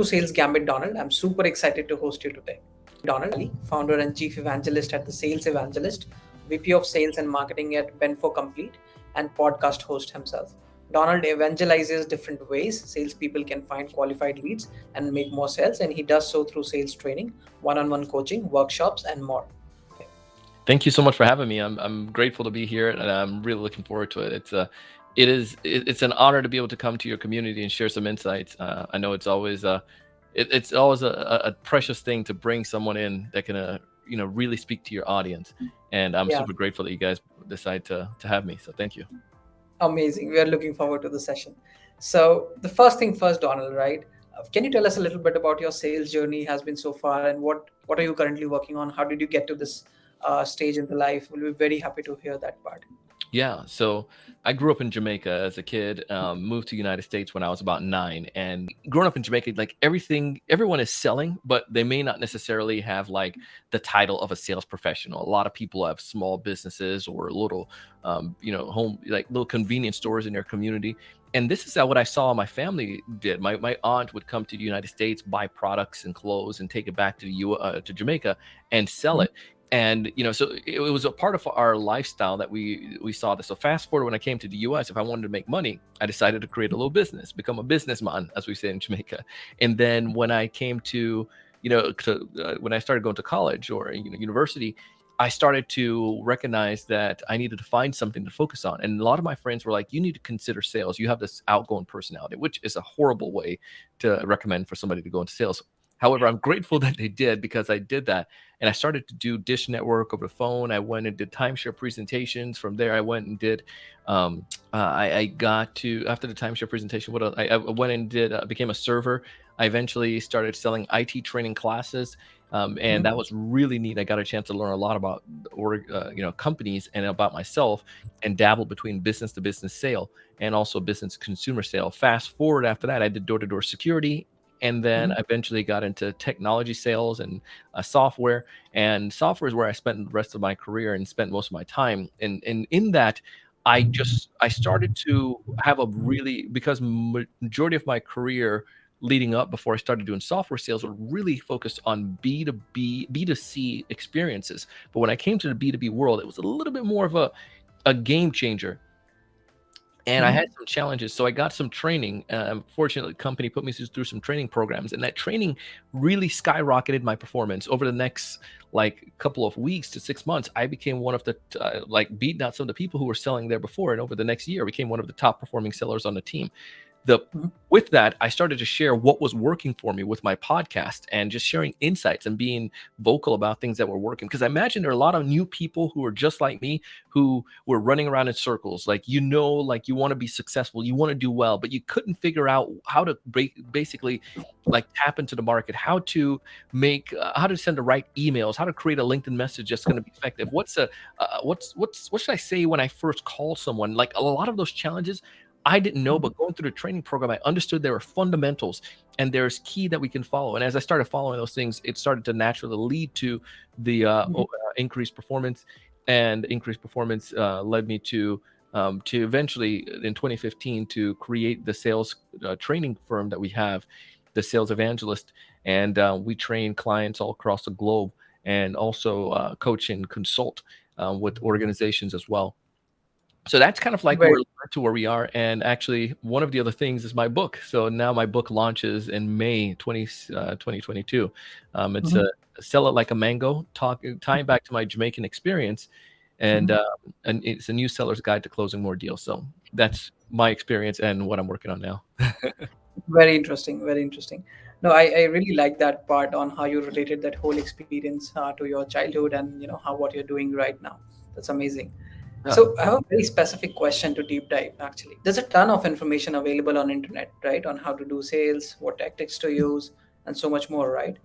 to Sales Gambit, Donald. I'm super excited to host you today. Donald, founder and Chief Evangelist at the Sales Evangelist, VP of Sales and Marketing at BenfoComplete, and podcast host himself. Donald evangelizes different ways salespeople can find qualified leads and make more sales, and he does so through sales training, one-on-one coaching, workshops, and more. Thank you so much for having me. I'm grateful to be here, and I'm really looking forward to it. It's an honor to be able to come to your community and share some insights. I know it's always a precious thing to bring someone in that can really speak to your audience, and I'm super grateful that you guys decide to have me. So thank you. Amazing. We are looking forward to the session. So the first thing first, Donald, right? Can you tell us a little bit about your sales journey has been so far, and what are you currently working on? How did you get to this stage in the life? We'll be very happy to hear that part. Yeah, so I grew up in Jamaica as a kid, moved to the United States when I was about 9. And growing up in Jamaica, like everyone is selling, but they may not necessarily have like the title of a sales professional. A lot of people have small businesses or little, home, like little convenience stores in their community. And this is what I saw my family did. My aunt would come to the United States, buy products and clothes, and take it back to Jamaica and sell it. And so it was a part of our lifestyle that we saw this. So fast forward, when I came to the U.S., if I wanted to make money, I decided to create a little business, become a businessman, as we say in Jamaica. And then when I came to when I started going to college or university, I started to recognize that I needed to find something to focus on. And a lot of my friends were like, you need to consider sales. You have this outgoing personality, which is a horrible way to recommend for somebody to go into sales. However, I'm grateful that they did, because I did that. And I started to do Dish Network over the phone. I went and did timeshare presentations. From there, I went and did, I got to, after the timeshare presentation, what else? I went and did, became a server. I eventually started selling IT training classes. And that was really neat. I got a chance to learn a lot about companies and about myself, and dabbled between business to business sale and also business consumer sale. Fast forward after that, I did door-to-door security. And then I eventually got into technology sales and software. And software is where I spent the rest of my career and spent most of my time. And in that, I started to have because majority of my career leading up before I started doing software sales were really focused on B2B, B2C experiences. But when I came to the B2B world, it was a little bit more of a game changer. And I had some challenges. So I got some training. Fortunately, the company put me through some training programs, and that training really skyrocketed my performance. Over the next couple of weeks to 6 months, I became one of the beating out some of the people who were selling there before. And over the next year, I became one of the top performing sellers on the team. With that, I started to share what was working for me with my podcast, and just sharing insights and being vocal about things that were working. Because I imagine there are a lot of new people who are just like me, who were running around in circles. You want to be successful, you want to do well, but you couldn't figure out how to basically tap into the market, how to send the right emails, how to create a LinkedIn message that's going to be effective. What should I say when I first call someone? A lot of those challenges I didn't know, but going through the training program, I understood there were fundamentals and there's key that we can follow. And as I started following those things, it started to naturally lead to the increased performance, and increased performance led me to eventually in 2015 to create the sales training firm that we have, the Sales Evangelist. And we train clients all across the globe, and also coach and consult with organizations as well. So that's kind of where we are. And actually, one of the other things is my book. So now my book launches in May 2022. It's Sell It Like a Mango, tying back to my Jamaican experience. And it's a new seller's guide to closing more deals. So that's my experience and what I'm working on now. Very interesting. Very interesting. No, I really like that part on how you related that whole experience to your childhood, and what you're doing right now. That's amazing. So I have a very specific question to deep dive, actually. There's a ton of information available on internet, right? On how to do sales, what tactics to use, and so much more, right?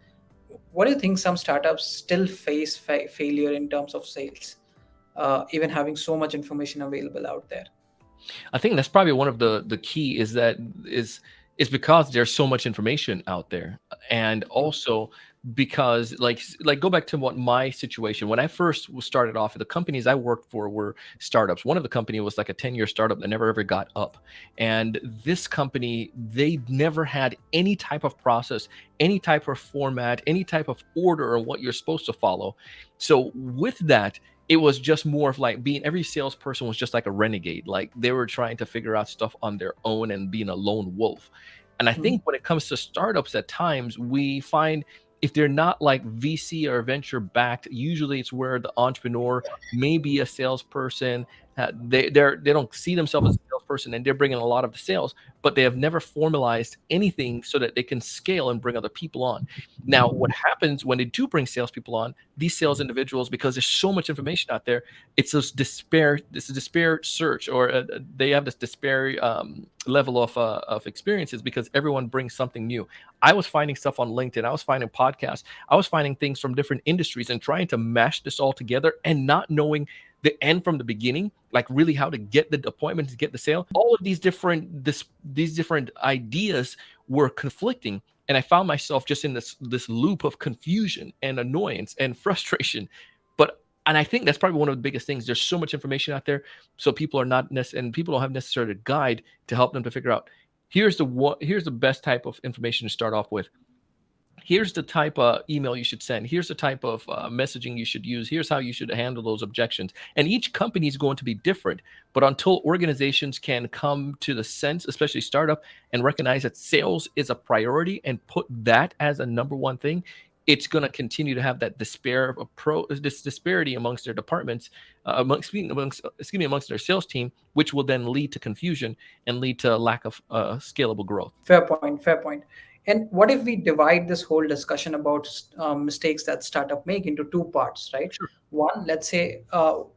What do you think some startups still face failure in terms of sales, even having so much information available out there? I think that's probably one of the key is because there's so much information out there. And also because like go back to what my situation when I first started off, the companies I worked for were startups. One of the company was like a 10-year startup that never ever got up, and this company, they never had any type of process, any type of format, any type of order on what you're supposed to follow. So with that, it was just more of like being every salesperson was just like a renegade, like they were trying to figure out stuff on their own and being a lone wolf. And I Mhm. think when it comes to startups, at times we find if they're not like VC or venture backed, usually it's where the entrepreneur, maybe a salesperson, they don't see themselves as a salesperson and they're bringing a lot of the sales, but they have never formalized anything so that they can scale and bring other people on. Now, what happens when they do bring salespeople on, these sales individuals, because there's so much information out there, it's this despair search, or they have this despair level of experiences because everyone brings something new. I was finding stuff on LinkedIn. I was finding podcasts. I was finding things from different industries and trying to mash this all together and not knowing the end from the beginning, like really how to get the appointment to get the sale. All of these different ideas were conflicting, and I found myself just in this loop of confusion and annoyance and frustration. And I think that's probably one of the biggest things. There's so much information out there, so people are not and people don't have necessarily a guide to help them to figure out here's the best type of information to start off with. Here's the type of email you should send. Here's the type of messaging you should use. Here's how you should handle those objections. And each company is going to be different. But until organizations can come to the sense, especially startup, and recognize that sales is a priority and put that as a number one thing, it's going to continue to have that this disparity amongst their departments, amongst their sales team, which will then lead to confusion and lead to a lack of scalable growth. Fair point. Fair point. And what if we divide this whole discussion about mistakes that startup make into two parts, right? Sure. One, let's say,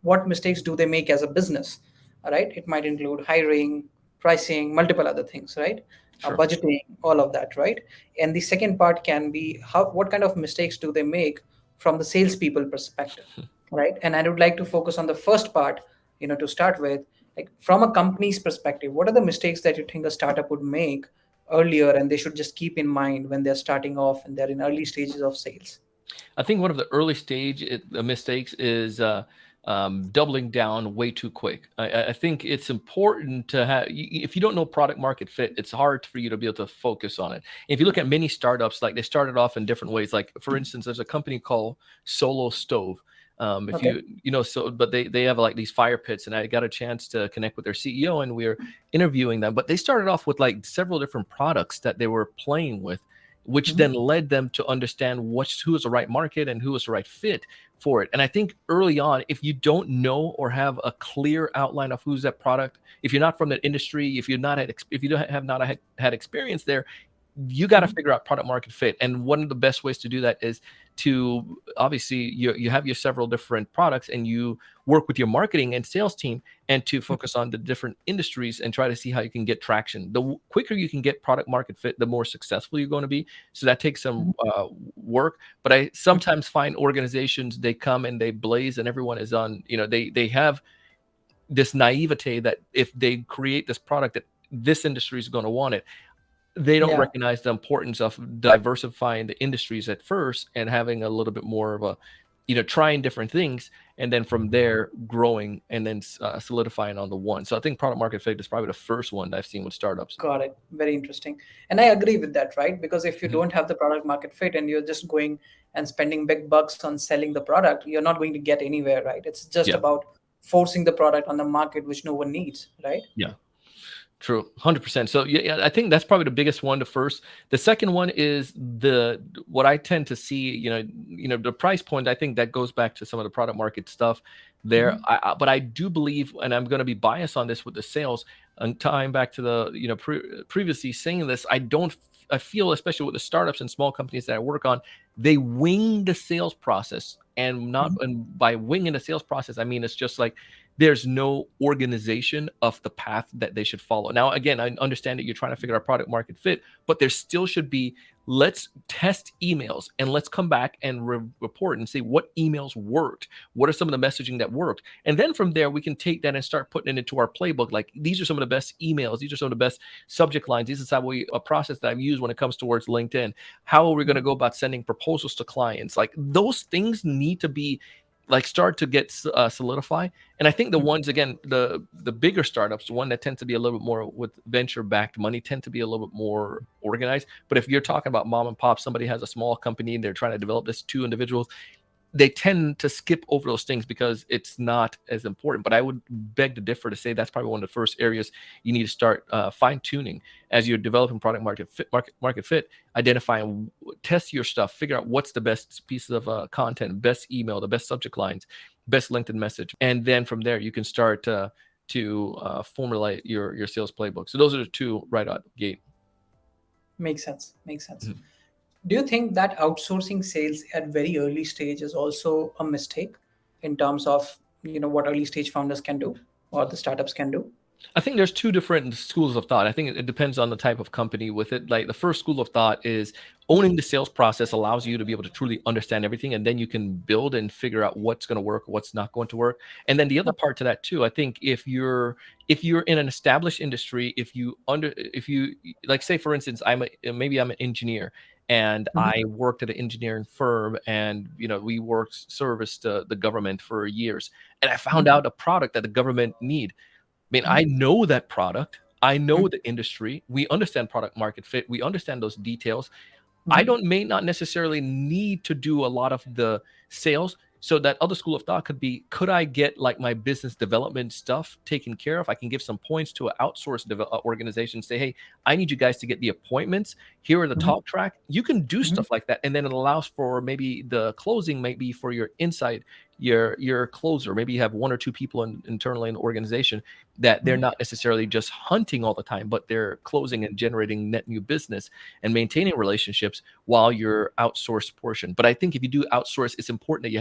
what mistakes do they make as a business? All right, it might include hiring, pricing, multiple other things, right? Sure. Budgeting, all of that, right? And the second part can be what kind of mistakes do they make from the salespeople perspective, right? And I would like to focus on the first part, to start with, like from a company's perspective, what are the mistakes that you think a startup would make earlier and they should just keep in mind when they're starting off and they're in early stages of sales? I think one of the early stage mistakes is doubling down way too quick. I think it's important to have, if you don't know product market fit, it's hard for you to be able to focus on it. If you look at many startups, like they started off in different ways. Like for instance, there's a company called Solo Stove. If Okay. you know, so, but they have like these fire pits, and I got a chance to connect with their CEO, and we were interviewing them. But they started off with like several different products that they were playing with, which Mhm. then led them to understand who is the right market and who is the right fit for it. And I think early on, if you don't know or have a clear outline of who's that product, if you're not from that industry, if you don't have not had experience there, you got to Mhm. figure out product market fit. And one of the best ways to do that is to obviously you have your several different products, and you work with your marketing and sales team and to focus on the different industries and try to see how you can get traction. The quicker you can get product market fit, the more successful you're going to be. So that takes some work. But I sometimes find organizations, they come and they blaze and everyone is on, they have this naivete that if they create this product that this industry is going to want it, they don't Yeah. recognize the importance of diversifying the industries at first and having a little bit more of a, trying different things, and then from there growing and then solidifying on the one. So I think product market fit is probably the first one that I've seen with startups. Got it. Very interesting. And I agree with that, right? Because if you Mhm. don't have the product market fit and you're just going and spending big bucks on selling the product, you're not going to get anywhere, right? It's just Yeah. about forcing the product on the market, which no one needs, right? Yeah. True, 100%. So yeah, I think that's probably the biggest one. The first, the second one is what I tend to see. The price point. I think that goes back to some of the product market stuff there. Hmm. But I do believe, and I'm going to be biased on this with the sales. And tying back to the previously saying this, I feel, especially with the startups and small companies that I work on, they wing the sales process, and by winging the sales process, I mean it's just like there's no organization of the path that they should follow. Now, again, I understand that you're trying to figure out product market fit, but there still should be let's test emails and let's come back and report and see what emails worked. What are some of the messaging that worked? And then from there, we can take that and start putting it into our playbook. Like, these are some of the best emails. These are some of the best subject lines. This is how a process that I've used when it comes towards LinkedIn. How are we going to go about sending proposals to clients? Like, those things need to be like start to get solidify. And I think the ones, again, the bigger startups, the one that tends to be a little bit more with venture backed money, tend to be a little bit more organized. But if you're talking about mom and pop, somebody has a small company and they're trying to develop this, two individuals, they tend to skip over those things because it's not as important. But I would beg to differ to say that's probably one of the first areas you need to start fine tuning as you're developing product market fit. Identify and test your stuff, figure out what's the best piece of content, best email, the best subject lines, best LinkedIn message, and then from there you can start to formulate your sales playbook. So those are the two right out the gate. Makes sense. Makes sense. Mhm. Do you think that outsourcing sales at very early stage is also a mistake in terms of what early stage founders can do or the startups can do? I think there's two different schools of thought. I think it depends on the type of company with it. Like, the first school of thought is owning the sales process allows you to be able to truly understand everything, and then you can build and figure out what's going to work, what's not going to work. And then the other part to that too, I think if you're in an established industry, if you like, say for instance, maybe I'm an engineer and Mhm. I worked at an engineering firm, and we worked service to the government for years, and I found Mhm. out a product that the government need. I mean, I Mhm. know that product. I know Mhm. the industry. We understand product market fit. We understand those details. I Mhm. don't may not necessarily need to do a lot of the sales. So that other school of thought could be, could I get like my business development stuff taken care of? I can give some points to an outsourced organization, say, hey, I need you guys to get the appointments. Here are the Mhm. talk track. You can do Mhm. stuff like that. And then it allows for maybe the closing, maybe for your inside, your closer. Maybe you have one or two people internally in the organization that they're Mhm. not necessarily just hunting all the time, but they're closing and generating net new business and maintaining relationships while you're outsourced portion. But I think if you do outsource, it's important that you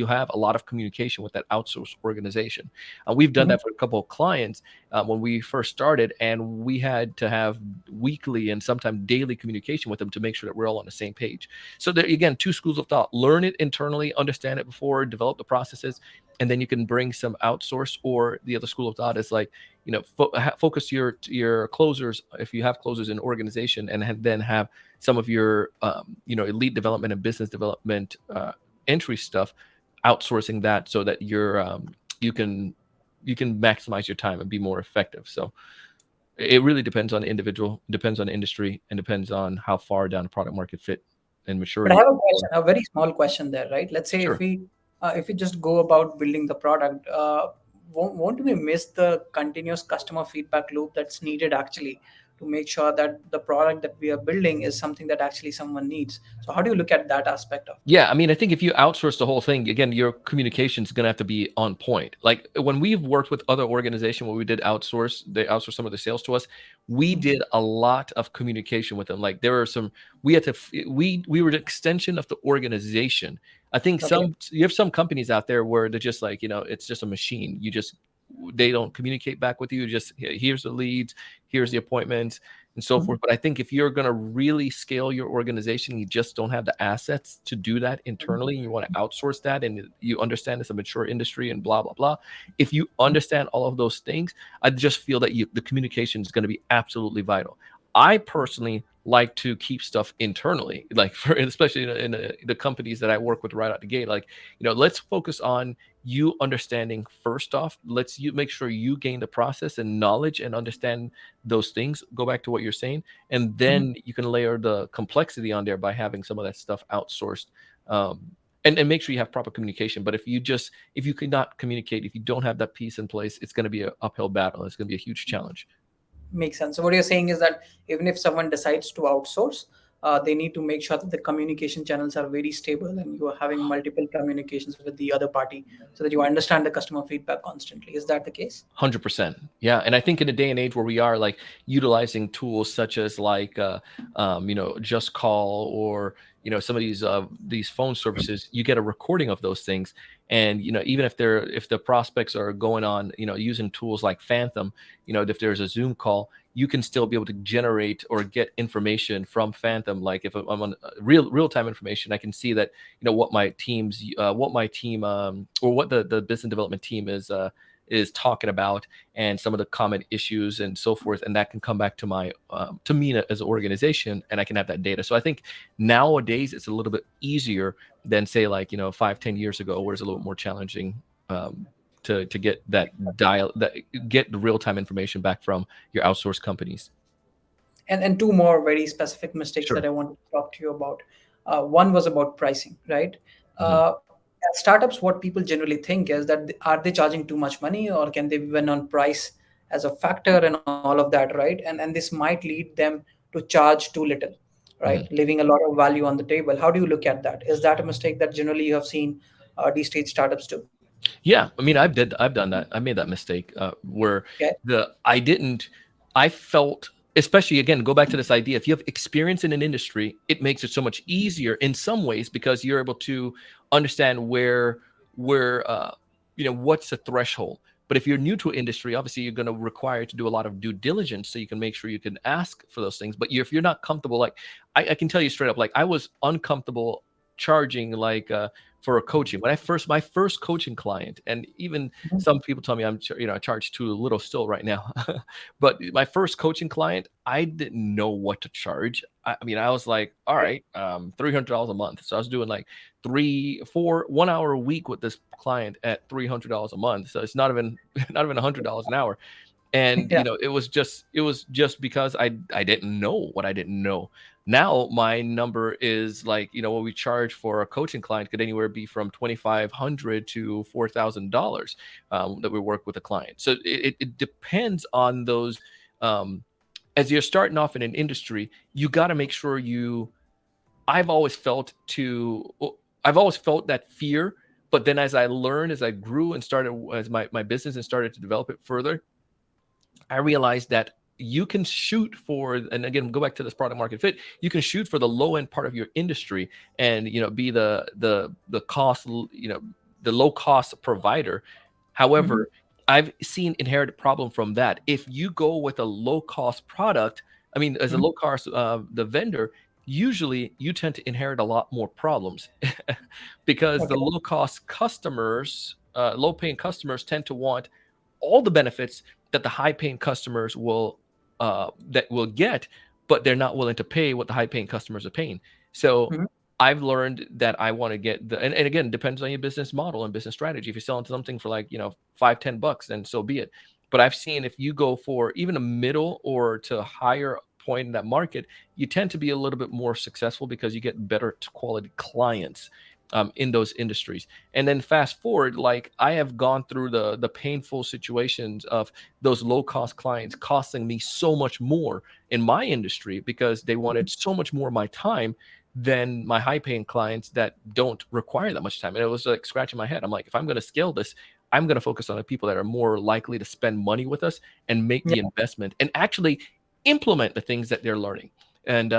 have a lot of communication with that outsourced organization. We've done Mhm. that for a couple of clients when we first started, and we had to have weekly and sometimes daily communication with them to make sure that we're all on the same page. So there, again, two schools of thought: learn it internally, understand it before, develop the processes, and then you can bring some outsource. Or the other school of thought is like, focus your closers, if you have closers in organization, and then have some of your elite development and business development entry stuff, outsourcing that so that you can you can maximize your time and be more effective. So it really depends on the individual, depends on the industry, and depends on how far down the product market fit and But I maturity. have a question, a very small question there, right? Let's say Sure. if we just go about building the product, won't we miss the continuous customer feedback loop that's needed actually to make sure that the product that we are building is something that actually someone needs? So how do you look at that aspect of Yeah, I mean, I think if you outsource the whole thing, again, your communication is going to have to be on point. Like, when we've worked with other organizations where we did outsource, they outsourced some of the sales to us. We it? did a lot of communication with them. Like, there were some, we had to, we were the extension of the organization. I think Okay. you have some companies out there where they're just like, it's just a machine. They don't communicate back with you. Just, here's the leads, here's the appointments, and so Mhm. forth. But I think if you're going to really scale your organization, you just don't have the assets to do that Mhm. internally, and you want to outsource that, and you understand it's a mature industry and blah blah blah. If you Mhm. understand all of those things, I just feel that the communication is going to be absolutely vital. I personally like to keep stuff internally, like for especially in the companies that I work with right out the gate. Like, let's focus on you understanding first off. Let's you make sure you gain the process and knowledge and understand those things. Go back to what you're saying, and Mhm. then you can layer the complexity on there by having some of that stuff outsourced. And make sure you have proper communication. But if you cannot communicate, if you don't have that piece in place, it's going to be an uphill battle. It's going to be a huge challenge. Makes sense. So what you're saying is that even if someone decides to outsource, they need to make sure that the communication channels are very stable and you are having multiple communications with the other party so that you understand the customer feedback constantly. Is that the case? 100%. Yeah. And I think in a day and age where we are like utilizing tools such as like, Just Call, or, some of these phone services, you get a recording of those things. And even if the prospects are going on, using tools like Phantom, if there's a Zoom call, you can still be able to generate or get information from Phantom. Like if I'm on real time information, I can see that what my team or what the business development team is talking about, and some of the common issues and so forth, and that can come back to me as an organization, and I can have that data. So I think nowadays it's a little bit easier than say like 5-10 years ago, where it's a little more challenging to get that get the real-time information back from your outsourced companies. And two more very specific mistakes that Sure. I want to talk to you about. One was about pricing, right? Hmm. At startups, what people generally think is that are they charging too much money, or can they win on price as a factor and all of that, right? And this might lead them to charge too little, right? Hmm. Leaving a lot of value on the table. How do you look at that? Is that a mistake that generally you have seen these stage startups do? Yeah, I mean, I've done that. I made that mistake where Okay. I didn't. I felt, especially again, go back to this idea. If you have experience in an industry, it makes it so much easier in some ways, because you're able to understand where what's the threshold. But if you're new to an industry, obviously you're going to require to do a lot of due diligence, so you can make sure you can ask for those things. But if you're not comfortable, like I can tell you straight up, like I was uncomfortable charging like for a coaching when my first coaching client. And even some people tell me I charge too little still right now. But my first coaching client, I didn't know what to charge. I mean, I was like, all right, $300 a month. So I was doing like 1 hour a week with this client at $300 a month. So it's not even not even $100 an hour. And Yeah. it was just because I didn't know what I didn't know. Now my number is like, what we charge for a coaching client could anywhere be from $2,500 to $4,000 that we work with a client. So it depends on those. As you're starting off in an industry, you got to make sure I've always felt that fear. But then as I learned, as I grew and started, as my business and started to develop it further, I realized that you can shoot for, and again, go back to this product market fit. You can shoot for the low end part of your industry, and be the cost, the low cost provider. Mhm. However, I've seen inherited problem from that. If you go with a low cost product, I mean, as a Mhm. low cost the vendor, usually you tend to inherit a lot more problems because the Okay. low cost customers, low paying customers tend to want all the benefits that the high paying customers will get, but they're not willing to pay what the high paying customers are paying. So Mhm. I've learned that I want to get and again, depends on your business model and business strategy. If you're selling something for like, $5-10, then so be it. But I've seen if you go for even a middle or to higher point in that market, you tend to be a little bit more successful because you get better quality clients in those industries. And then fast forward, like I have gone through the painful situations of those low cost clients costing me so much more in my industry because they wanted so much more of my time than my high paying clients that don't require that much time. And it was like scratching my head. I'm like, if I'm going to scale this, I'm going to focus on the people that are more likely to spend money with us and make the Yeah. investment and actually implement the things that they're learning. And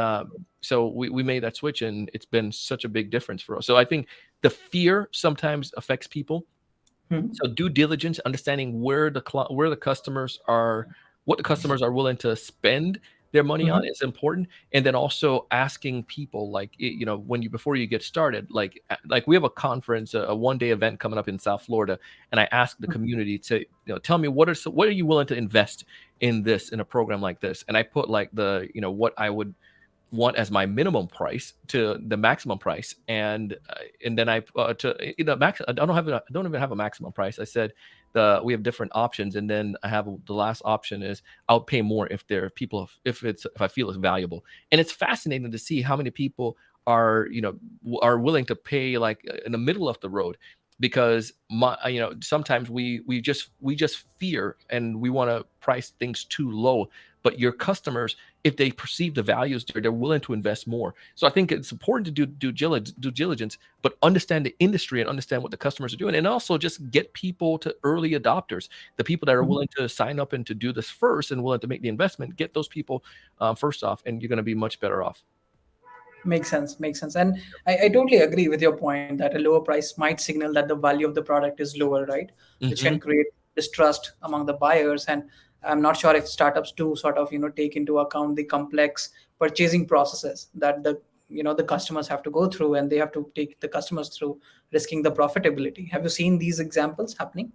so we made that switch, and it's been such a big difference for us. So I think the fear sometimes affects people. Mhm. So due diligence, understanding where the customers are, what the customers are willing to spend their money Mhm. on is important. And then also asking people, like when you before you get started, like we have a conference, a 1-day event coming up in South Florida, and I asked the community to tell me what are you willing to invest in a program like this. And I put like what I would want as my minimum price to the maximum price, and then I to max. I don't even have a maximum price. I said we have different options, and then I have the last option is I'll pay more if there are people if I feel it's valuable. And it's fascinating to see how many people are willing to pay like in the middle of the road, because sometimes we just fear and we want to price things too low. But your customers, if they perceive the values there, they're willing to invest more. So I think it's important to do due diligence, but understand the industry and understand what the customers are doing, and also just get people to early adopters, the people that are Mhm. willing to sign up and to do this first and willing to make the investment. Get those people first off, and you're going to be much better off. Makes sense. Makes sense. And I totally agree with your point that a lower price might signal that the value of the product is lower, right? Which can Hmm. create distrust among the buyers. And I'm not sure if startups do sort of, take into account the complex purchasing processes that the customers have to go through, and they have to take the customers through, risking the profitability. Have you seen these examples happening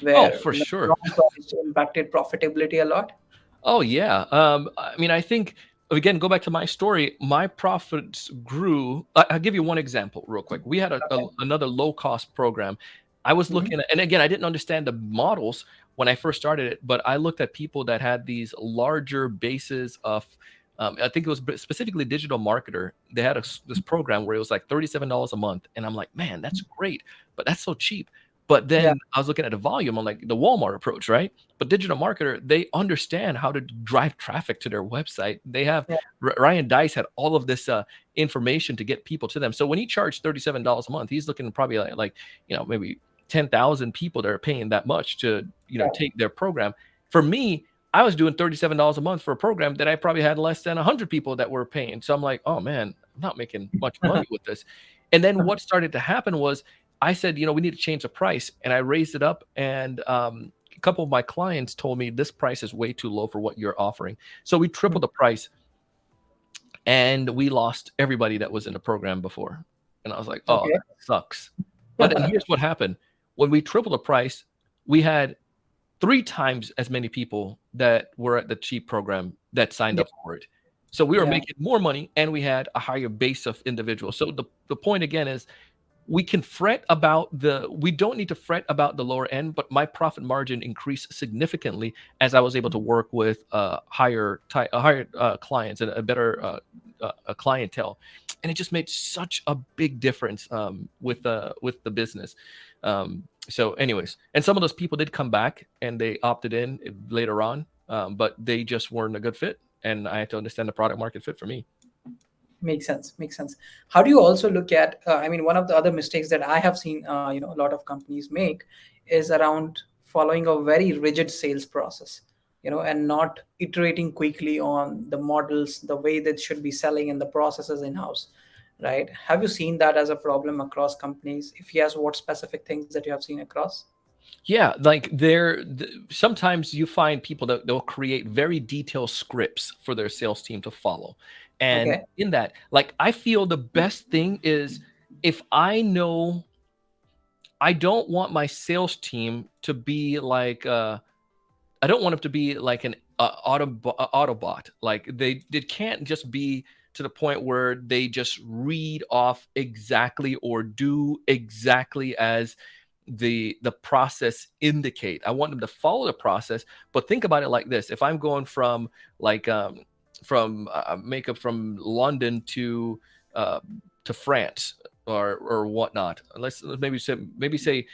Oh, where for sure. wrong price impacted profitability a lot? Oh yeah. I mean, I think again, go back to my story. My profits grew. I'll give you one example real quick. We had Okay. another low cost program. I was Hmm. looking at, and again, I didn't understand the models when I first started it, but I looked at people that had these larger bases of. I think it was specifically digital marketer. They had this program where it was like $37 a month, and I'm like, man, that's great, but that's so cheap. But Yeah. then I was looking at the volume on like the Walmart approach, right? But digital marketer, they understand how to drive traffic to their website. They have Yeah. Ryan Dice had all of this information to get people to them. So when he charged $37 a month, he's looking probably like maybe 10,000 people that are paying that much to take their program. For me, I was doing $37 a month for a program that I probably had less than 100 people that were paying. So I'm like, oh man, I'm not making much money with this. And then what started to happen was I said, we need to change the price, and I raised it up, and a couple of my clients told me this price is way too low for what you're offering. So we tripled the price, and we lost everybody that was in the program before. And I was like, oh, Okay. that sucks. But then here's what happened. When we tripled the price, we had 3 times as many people that were at the cheap program that signed Yeah. up for it. So we were Yeah. making more money, and we had a higher base of individuals. So the point again is we don't need to fret about the lower end, but my profit margin increased significantly as I was able to work with higher clients and a better a clientele, and it just made such a big difference with the business. So anyways, and some of those people did come back and they opted in later on, but they just weren't a good fit, and I had to understand the product market fit for me. Makes sense. Makes sense. How do you also look at? I mean, one of the other mistakes that I have seen, a lot of companies make, is around following a very rigid sales process, and not iterating quickly on the models, the way that should be selling, and the processes in house. Right? Have you seen that as a problem across companies? If yes, what specific things that you have seen across? Yeah, like sometimes you find people that they'll create very detailed scripts for their sales team to follow. And Okay. in that, like I feel the best thing is if I know I don't want my sales team to be like I don't want them to be like an Autobot. Like they can't just be to the point where they just read off exactly or do exactly as the process indicate. I want them to follow the process, but think about it like this: if I'm going from like from makeup from London uh, to France or whatnot, let's maybe say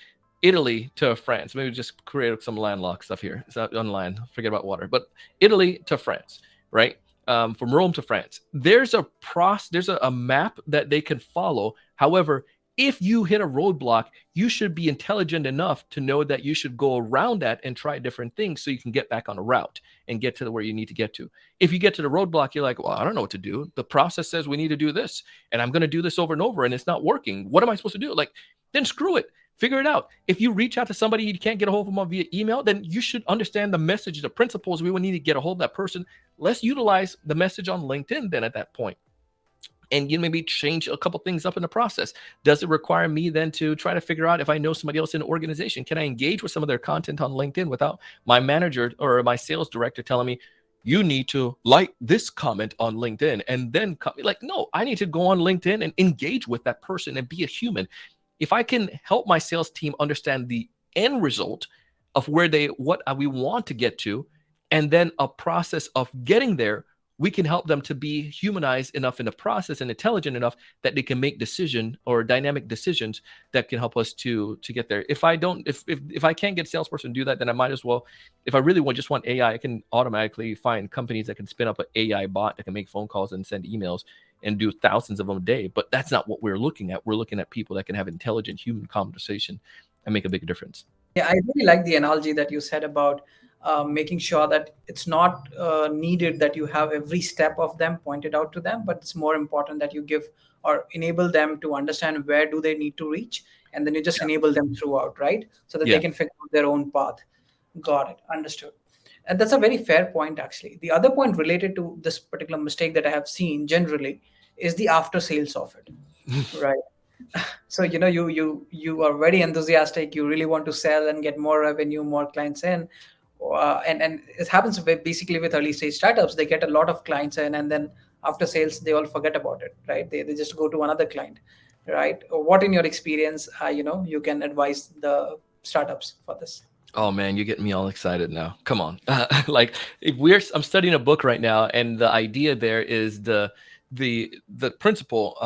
Italy to France. Maybe just create some landlocked stuff here. It's not on land. Forget about water. But Italy to France, right? From Rome to France. There's a map that they can follow. However, if you hit a roadblock, you should be intelligent enough to know that you should go around that and try different things so you can get back on a route and get to where you need to get to. If you get to the roadblock, you're like, well, I don't know what to do. The process says we need to do this, and I'm going to do this over and over, and it's not working. What am I supposed to do? Like, then screw it. Figure it out. If you reach out to somebody you can't get a hold of them via email, then you should understand the message, the principles. We would need to get a hold of that person. Let's utilize the message on LinkedIn then at that point. And you maybe change a couple things up in the process. Does it require me then to try to figure out if I know somebody else in the organization? Can I engage with some of their content on LinkedIn without my manager or my sales director telling me, you need to like this comment on LinkedIn and then like, no, I need to go on LinkedIn and engage with that person and be a human. If I can help my sales team understand the end result of what we want to get to, and then a process of getting there, we can help them to be humanized enough in the process and intelligent enough that they can make decision or dynamic decisions that can help us to get there. If I can't get a salesperson to do that, then I might as well, if I really just want AI, I can automatically find companies that can spin up an AI bot that can make phone calls and send emails and do thousands of them a day. But that's not what we're looking at. We're looking at people that can have intelligent human conversation and make a big difference. Yeah, I really like the analogy that you said about making sure that it's not needed that you have every step of them pointed out to them, but it's more important that you give or enable them to understand where do they need to reach, and then you just enable them throughout, right? So that they Yeah. can figure out their own path. Got it. Understood. And that's a very fair point, actually. The other point related to this particular mistake that I have seen generally is the after sales of it, right? So you are very enthusiastic, you really want to sell and get more revenue, more clients in, and it happens basically with early stage startups. They get a lot of clients in, and then after sales they all forget about it, right? They just go to another client, right? What in your experience you can advise the startups for this? Oh man, you're getting me all excited now. Come on. Like if I'm studying a book right now, and the idea there is the principle.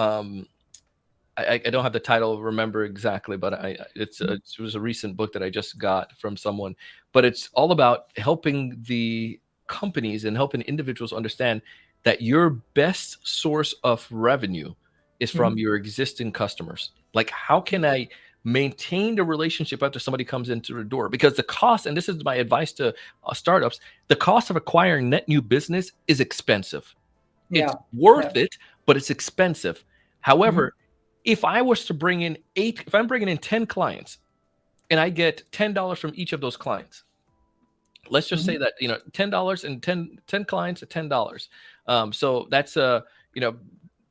I don't have the title remember exactly, but it was a recent book that I just got from someone. But it's all about helping the companies and helping individuals understand that your best source of revenue is from Mhm. your existing customers. Like, how can I maintain the relationship after somebody comes into the door? Because the cost, and this is my advice to startups, the cost of acquiring net new business is expensive. It's Yeah. Yeah. worth it, but it's expensive. Mhm. However, if I'm bringing in 10 clients and I get $10 from each of those clients, let's just Mhm. say that, $10 and 10 clients at $10. So you know,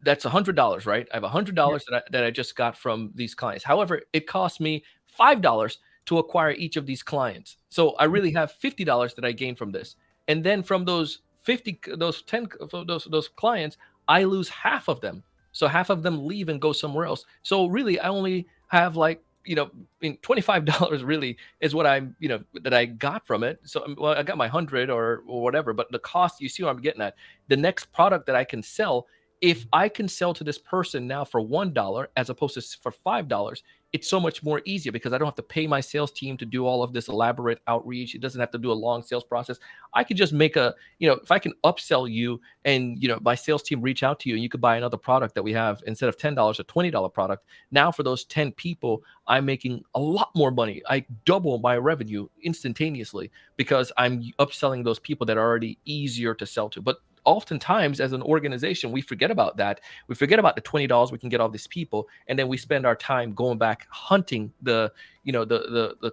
that's $100, right? I have Yeah. $100 that I just got from these clients. However, it cost me $5 to acquire each of these clients. So I really have $50 that I gained from this. And then from those 50, those 10, those clients, I lose half of them. So half of them leave and go somewhere else. So really, I only have like, $25 really is what that I got from it. So well, I got my 100 or whatever, but the cost, you see what I'm getting at. The next product that I can sell, if I can sell to this person now for $1 as opposed to for $5, it's so much more easier because I don't have to pay my sales team to do all of this elaborate outreach. It doesn't have to do a long sales process. I could just make if I can upsell you and my sales team reach out to you and you could buy another product that we have instead of $10, a $20 product. Now for those 10 people, I'm making a lot more money. I double my revenue instantaneously because I'm upselling those people that are already easier to sell to. But oftentimes as an organization, we forget about that. We forget about the $20 we can get all these people, and then we spend our time going back hunting the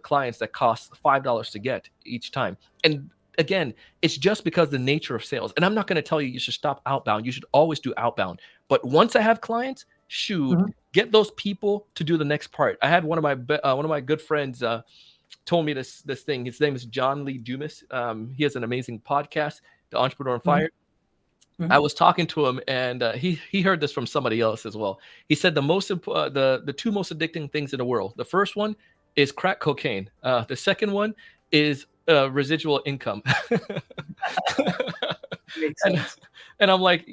clients that cost $5 to get each time. And again, it's just because the nature of sales. And I'm not going to tell you should stop outbound. You should always do outbound. But once I have clients, shoot, Mhm. get those people to do the next part. I had one of my good friends told me this thing. His name is John Lee Dumas. He has an amazing podcast, The Entrepreneur on Mhm. Fire. I Mhm. was talking to him, and he heard this from somebody else as well. He said the two most addicting things in the world. The first one is crack cocaine. The second one is residual income. Makes and sense. and I'm like,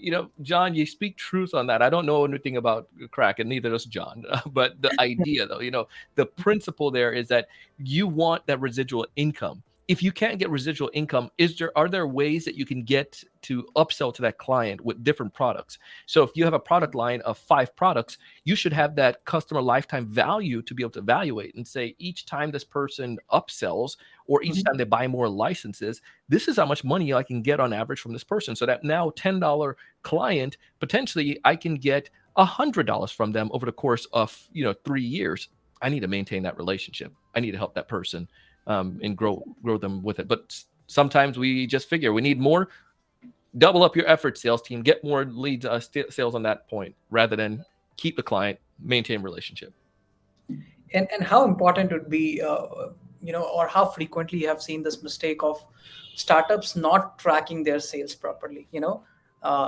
John, you speak truth on that. I don't know anything about crack, and neither does John. But the idea, though, the principle there is that you want that residual income. If you can't get residual income, are there ways that you can get to upsell to that client with different products? So if you have a product line of 5 products, you should have that customer lifetime value to be able to evaluate and say each time this person upsells or each Mhm. time they buy more licenses, this is how much money I can get on average from this person. So that now $10 client, potentially I can get $100 from them over the course of 3 years. I need to maintain that relationship. I need to help that person and grow them with it. But sometimes we just figure we need more. Double up your efforts, sales team. Get more leads, sales on that point, rather than keep the client, maintain relationship. And how important would be or how frequently you have seen this mistake of startups not tracking their sales properly,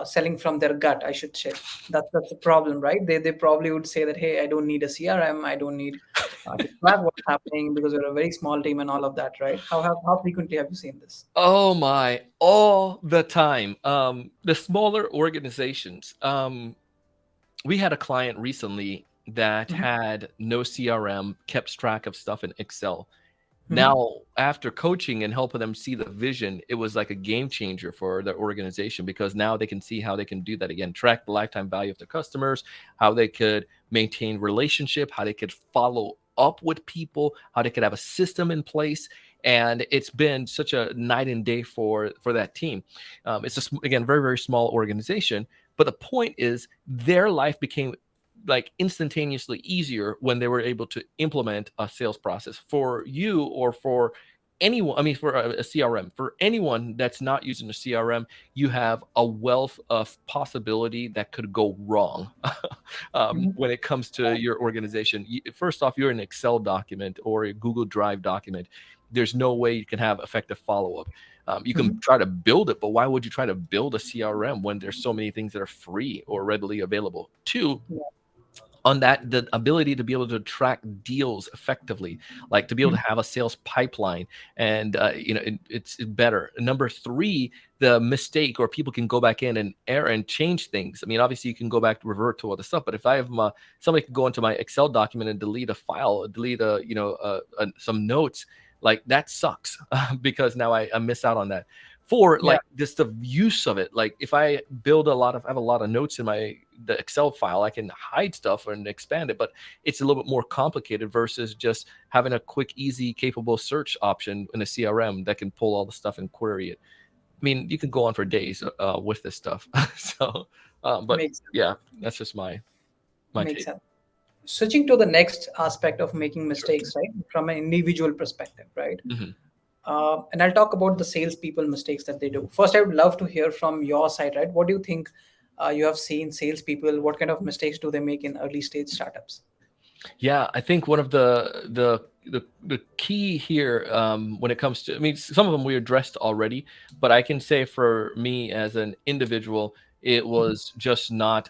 selling from their gut, I should say. That's the problem, right? They probably would say that, hey, I don't need a CRM, I don't need to track what's happening because we're a very small team and all of that, right? How frequently have you seen this? Oh my, all the time. The smaller organizations. We had a client recently that Hmm. had no CRM, kept track of stuff in Excel. Hmm. Now, after coaching and helping them see the vision, it was like a game changer for the organization because now they can see how they can do that again, track the lifetime value of their customers, how they could maintain relationship, how they could follow up with people, how they could have a system in place. And it's been such a night and day for that team. It's just, again, very, very small organization. But the point is, their life became like instantaneously easier when they were able to implement a sales process. For you, or for anyone, I mean, for a CRM, for anyone that's not using a CRM, you have a wealth of possibility that could go wrong Mhm. when it comes to your organization. First off, you're an Excel document or a Google Drive document. There's no way you can have effective follow-up. You can Mhm. try to build it, but why would you try to build a CRM when there's so many things that are free or readily available? Two, Yeah. on that, the ability to be able to track deals effectively, like to be able Mhm. to have a sales pipeline, and it's better. Number three, the mistake, or people can go back in and error and change things. I mean, obviously you can go back to revert to all the stuff, but if I have somebody can go into my Excel document and delete a file, delete some notes, like that sucks because now I miss out on that. For Yeah. like just the use of it, like if I have a lot of notes in the Excel file, I can hide stuff and expand it, but it's a little bit more complicated versus just having a quick, easy, capable search option in a CRM that can pull all the stuff and query it. I mean, you can go on for days with this stuff. So, but Makes yeah, that's just my makes take. sense. Switching to the next aspect of making Sure. mistakes, right, from an individual perspective, right? Mhm. And I'll talk about the salespeople mistakes that they do. First, I would love to hear from your side, right? What do you think you have seen salespeople? What kind of mistakes do they make in early stage startups? Yeah, I think one of the key here, when it comes to, I mean, some of them we addressed already, but I can say for me as an individual, it Mhm. was just not.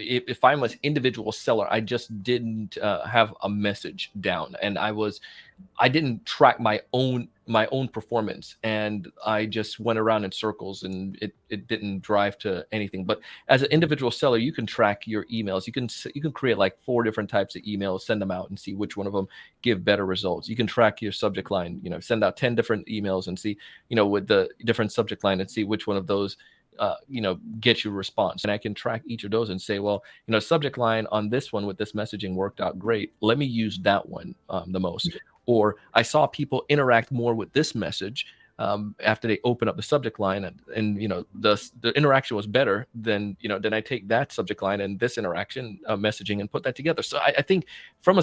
If I'm an individual seller, I just didn't have a message down, and I didn't track my own performance, and I just went around in circles, and it didn't drive to anything. But as an individual seller, you can track your emails. You can create like 4 different types of emails, send them out, and see which one of them give better results. You can track your subject line. Send out 10 different emails and see, with the different subject line, and see which one of those get you a response. And I can track each of those and say, well, subject line on this one with this messaging worked out great. Let me use that one the most. Or I saw people interact more with this message after they open up the subject line, and the interaction was better. Then I take that subject line and this interaction messaging and put that together. So I think from a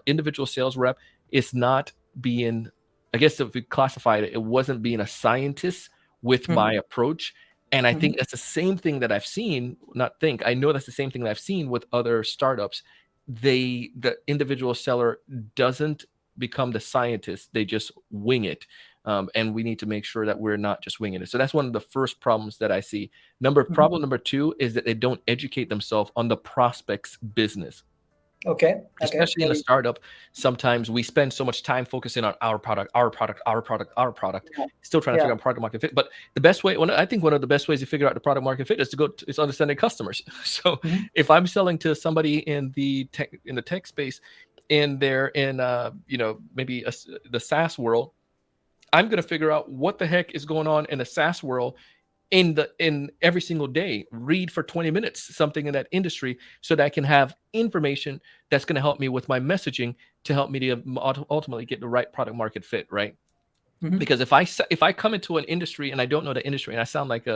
individual sales rep, it's not being, I guess if we classified it, it wasn't being a scientist with Mhm. my approach. And I Mhm. think that's the same thing that I've seen. Not think, I know that's the same thing that I've seen with other startups. The individual seller doesn't become the scientist, they just wing it. And we need to make sure that we're not just winging it. So that's one of the first problems that I see. Mhm. Problem number two is that they don't educate themselves on the prospect's business. Okay. Okay. Especially in a Very. startup, sometimes we spend so much time focusing on our product, our product, our product, our product, Yeah. still trying to Yeah. figure out product market fit. But the best way, I think one of the best ways to figure out the product market fit is understanding customers. So Mhm. if I'm selling to somebody in the tech space, and they're in maybe the SaaS world, I'm going to figure out what the heck is going on in the SaaS world in every single day, read for 20 minutes something in that industry, so that I can have information that's going to help me with my messaging, to help me to ultimately get the right product market fit, right? Mhm. Because if I come into an industry and I don't know the industry, and I sound like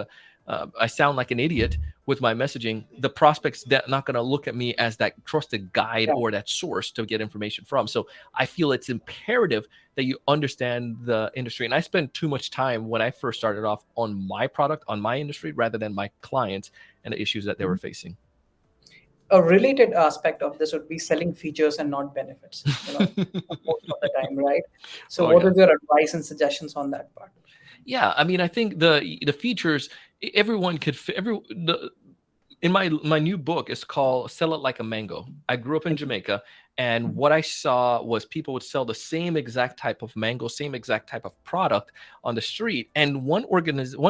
an idiot with my messaging, the prospects that not going to look at me as that trusted guide Yeah. or that source to get information from. So I feel it's imperative that you understand the industry. And I spent too much time when I first started off on my product, on my industry, rather than my clients and the issues that they were Mhm. facing. A related aspect of this would be selling features and not benefits, most of the time, right? So, Oh what yeah. is your advice and suggestions on that part? Yeah, I mean, I think the features, everyone could in my new book is called Sell It Like a Mango. I grew up in Jamaica, and Mhm. what I saw was people would sell the same exact type of mango, same exact type of product on the street, and one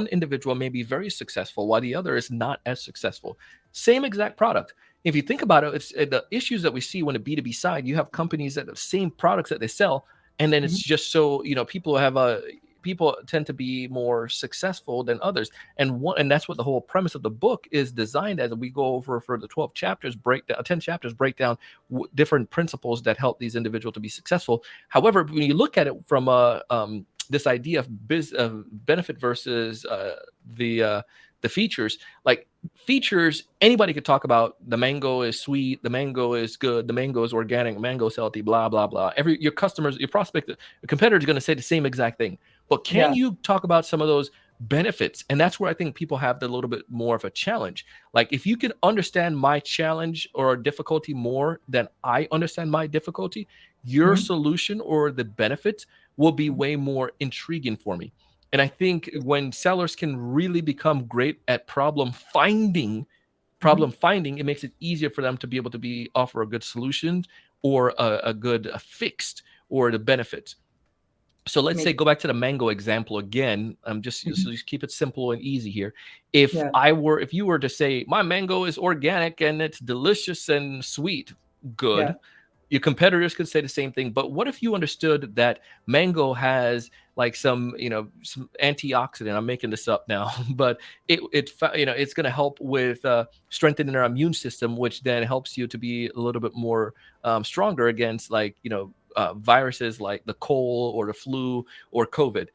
individual may be very successful while the other is not as successful. Same exact product. If you think about it, it's the issues that we see when the B2B side, you have companies that have same products that they sell, and then it's Mhm. just so, people have a people tend to be more successful than others. And that's what the whole premise of the book is designed as. We go over for the 12 chapters, break down 10 chapters, break down different principles that help these individuals to be successful. However, when you look at it from this idea of benefit versus the features, like features, anybody could talk about. The mango is sweet, the mango is good, the mango is organic, the mango is healthy, blah blah blah. Your customers, your prospect, your competitor is going to say the same exact thing. But can Yeah. you talk about some of those benefits? And that's where I think people have the little bit more of a challenge. Like, if you can understand my challenge or difficulty more than I understand my difficulty, your Mhm. solution or the benefits will be way more intriguing for me. And I think when sellers can really become great at Mhm. it makes it easier for them to be able to offer a good solution or a good fixed or the benefits. So let's say, Make. go back to the mango example again. Mhm. Just keep it simple and easy here. Yeah. If you were to say my mango is organic and it's delicious and sweet, Yeah. good. Your competitors could say the same thing. But what if you understood that mango has like some antioxidant? I'm making this up now, but it's going to help with strengthening our immune system, which then helps you to be a little bit more stronger against viruses like the cold or the flu or COVID.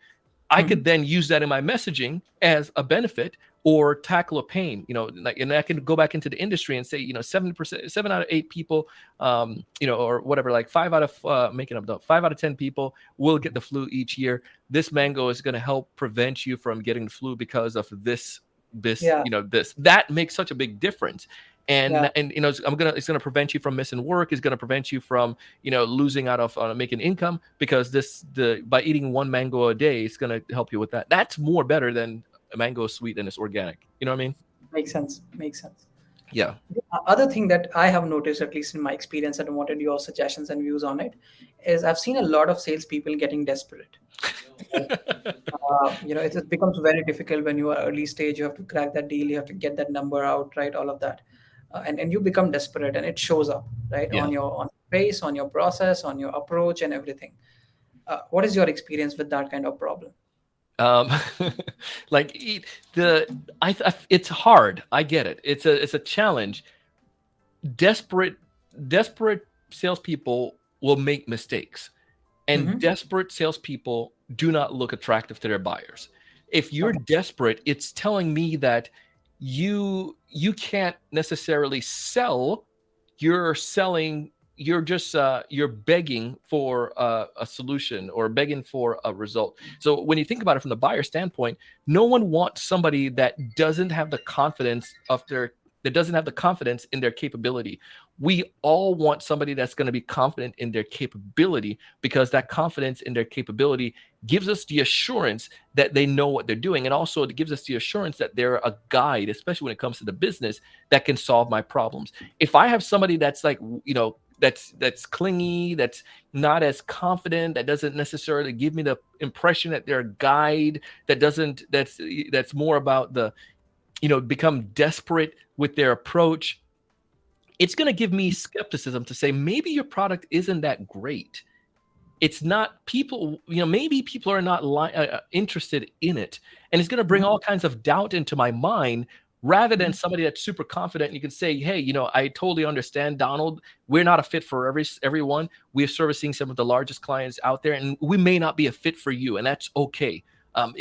I Mhm. could then use that in my messaging as a benefit or tackle a pain, and I can go back into the industry and say, 7%, 7 out of 8 people, or whatever, like 5 out of 10 people will get the flu each year. This mango is going to help prevent you from getting the flu because of Yeah. that makes such a big difference. Yeah. And it's gonna prevent you from missing work. It's gonna prevent you from losing out of making income, because by eating one mango a day, it's gonna help you with that. That's more better than a mango is sweet and it's organic. You know what I mean? Makes sense. Makes sense. Yeah. The other thing that I have noticed, at least in my experience, and wanted your suggestions and views on it, is I've seen a lot of salespeople getting desperate. Right? It becomes very difficult when you are early stage. You have to crack that deal. You have to get that number out, right? All of that, and you become desperate, and it shows up, right, Yeah. on your face, on your process, on your approach, and everything. What is your experience with that kind of problem? um like e- the it's hard. I get it. It's a challenge. Desperate desperate salespeople will make mistakes, and Mm-hmm. desperate salespeople do not look attractive to their buyers. If you're Okay. desperate, it's telling me that you can't necessarily sell. You're selling. You're just you're begging for a solution or begging for a result. So when you think about it from the buyer standpoint, no one wants somebody that doesn't have the confidence in their capability. We all want somebody that's going to be confident in their capability, because that confidence in their capability gives us the assurance that they know what they're doing. And also, it gives us the assurance that they're a guide, especially when it comes to the business, that can solve my problems. If I have somebody that's like, that's clingy, that's not as confident, that doesn't necessarily give me the impression that they're a guide, that's more about become desperate with their approach, it's going to give me skepticism to say maybe your product isn't that great. It's not people, maybe people are not interested in it. And it's going to bring Mm-hmm. all kinds of doubt into my mind, rather than Mm-hmm. somebody that's super confident. And you can say, hey, I totally understand, Donald. We're not a fit for everyone. We're servicing some of the largest clients out there, and we may not be a fit for you. And that's okay. Mm-hmm.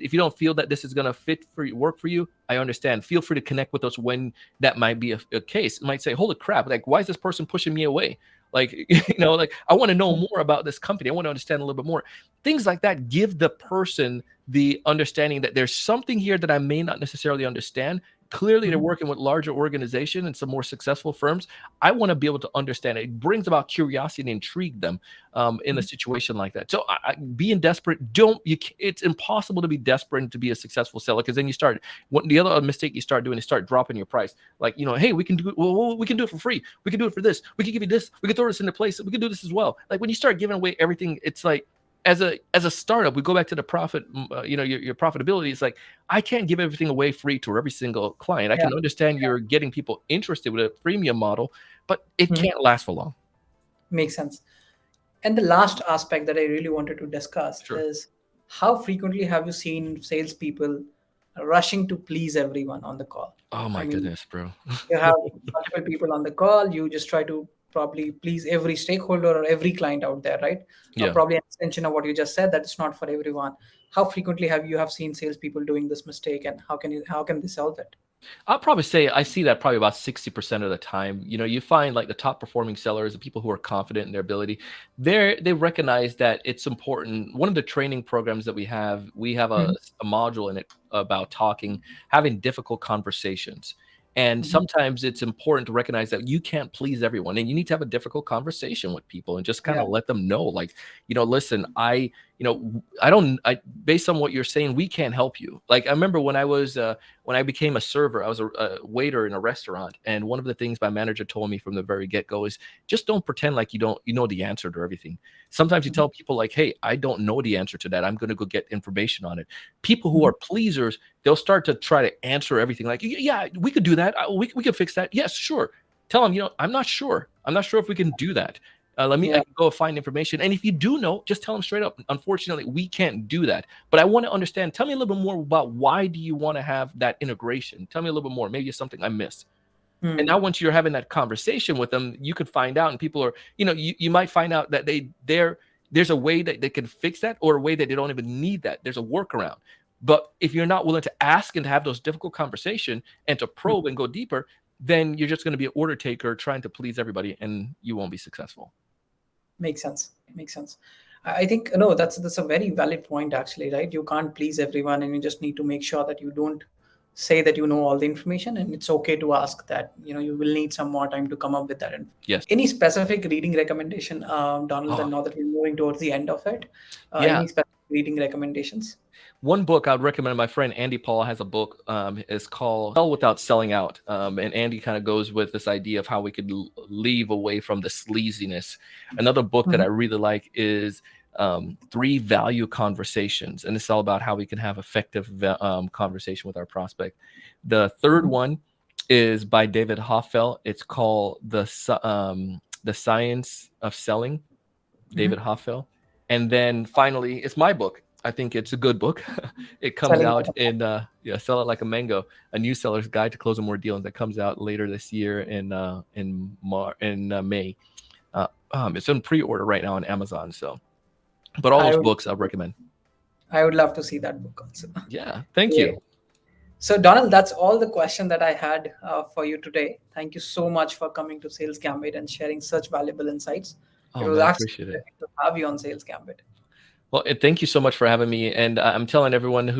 If you don't feel that this is going to work for you, I understand. Feel free to connect with us when that might be a case. It might say, holy crap, like, why is this person pushing me away? Like, like, I want to know more about this company. I want to understand a little bit more. Things like that give the person the understanding that there's something here that I may not necessarily understand. Clearly, they're Mm-hmm. working with larger organizations and some more successful firms. I want to be able to understand it. It brings about curiosity and intrigue them in a situation like that. So, being desperate, it's impossible to be desperate and to be a successful seller, because then the other mistake you start doing is start dropping your price. Like, hey, we can do it. Well, we can do it for free. We can do it for this. We can give you this. We can throw this into place. We can do this as well. Like, when you start giving away everything, it's like, as a startup, we go back to the profit, your profitability. It's like, I can't give everything away free to every single client. I Yeah. can understand you're getting people interested with a freemium model, but it Mhm. can't last for long. Makes sense. And the last aspect that I really wanted to discuss Sure. is how frequently have you seen salespeople rushing to please everyone on the call? Oh I my mean, goodness, bro. you have multiple people on the call, you just try to probably please every stakeholder or every client out there, right? Yeah. Probably an extension of what you just said, that it's not for everyone. How frequently have seen salespeople doing this mistake, and how can they solve it? I'll probably say I see that probably about 60% of the time. You know, you find like the top performing sellers, the people who are confident in their ability, they recognize that it's important. One of the training programs that we have Mhm, a module in it about talking, having difficult conversations. And mhm. sometimes it's important to recognize that you can't please everyone and you need to have a difficult conversation with people and just kind Yeah. of let them know, like, listen, I don't, based on what you're saying, we can't help you. Like, I remember when I became a server, I was a waiter in a restaurant, and one of the things my manager told me from the very get go is just don't pretend like you know the answer to everything. Sometimes you Mhm, tell people like, "Hey, I don't know the answer to that. I'm going to go get information on it." People who mhm. are pleasers, they'll start to try to answer everything like, "Yeah, we could do that. We could fix that. Yes, sure." Tell them, I'm not sure. I'm not sure if we can do that. I Yeah. can go find information. And if you do know, just tell them straight up. Unfortunately, we can't do that. But I want to understand. Tell me a little bit more about why do you want to have that integration? Tell me a little bit more. Maybe it's something I missed. And Hmm. now once you're having that conversation with them, you could find out, and people are, you might find out that there's a way that they can fix that, or a way that they don't even need that. There's a workaround. But if you're not willing to ask and to have those difficult conversation and to Hmm. probe and go deeper, then you're just going to be an order taker trying to please everybody, and you won't be successful. Makes sense. Makes sense. I think no, that's a very valid point actually, right? You can't please everyone, and you just need to make sure that you don't say that you know all the information, and it's okay to ask that. You will need some more time to come up with that information. Yes. Any specific reading recommendation, Donald? And Oh, now that we're moving towards the end of it, yeah. any specific reading recommendations? One book I would recommend. My friend Andy Paul has a book. It's called "Sell Without Selling Out," and Andy kind of goes with this idea of how we could leave away from the sleaziness. Another book that Mhm, I really like is Three Value Conversations, and it's all about how we can have effective conversation with our prospect. The third mhm, one is by David Hoffel. It's called the Science of Selling. mhm. David Hoffel. And then finally, it's my book. I think it's a good book. It comes Selling out like in Sell It Like a Mango, a new seller's guide to closing more deals that comes out later this year in May. It's in pre-order right now on Amazon. So, but all I those would books I recommend. I would love to see that book also. Yeah, thank Great. you. So, Donald, that's all the question that I had for you today. Thank you so much for coming to Sales Gambit and sharing such valuable insights. It Oh was man, actually appreciate it. terrific to have you on Sales Gambit. Well, and thank you so much for having me. And I'm telling everyone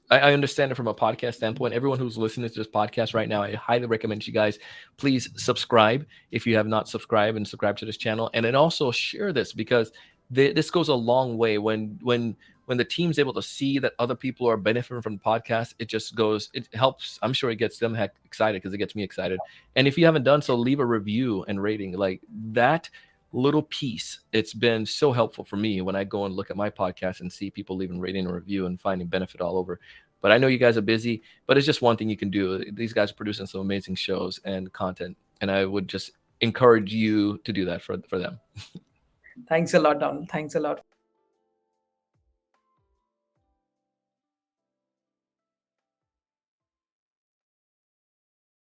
I understand it from a podcast standpoint. Everyone who's listening to this podcast right now, I highly recommend you guys please subscribe if you have not subscribed, and subscribe to this channel. And then also share this, because this goes a long way when the team's able to see that other people are benefiting from the podcast. It helps. I'm sure it gets them heck excited, because it gets me excited. And if you haven't done so, leave a review and rating like that little piece. It's been so helpful for me when I go and look at my podcast and see people leaving rating and review and finding benefit all over. But I know you guys are busy, but it's just one thing you can do. These guys are producing some amazing shows and content, and I would just encourage you to do that for them. Thanks a lot, Donald. Thanks a lot.